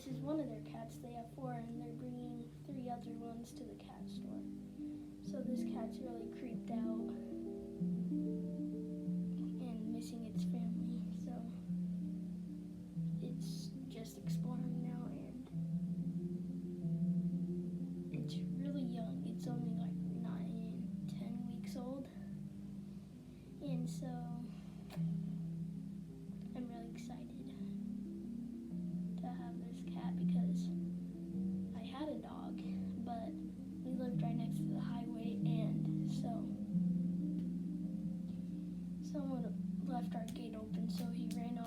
this is one of their cats. They have 4, and they're bringing 3 other ones to the cat store. So this cat's really creeped out and missing its family. So it's just exploring now, and it's really young. It's only like 10 weeks old. And so I'm really excited to have this cat because I had a dog, but we lived right next to the highway, and so someone left our gate open, so he ran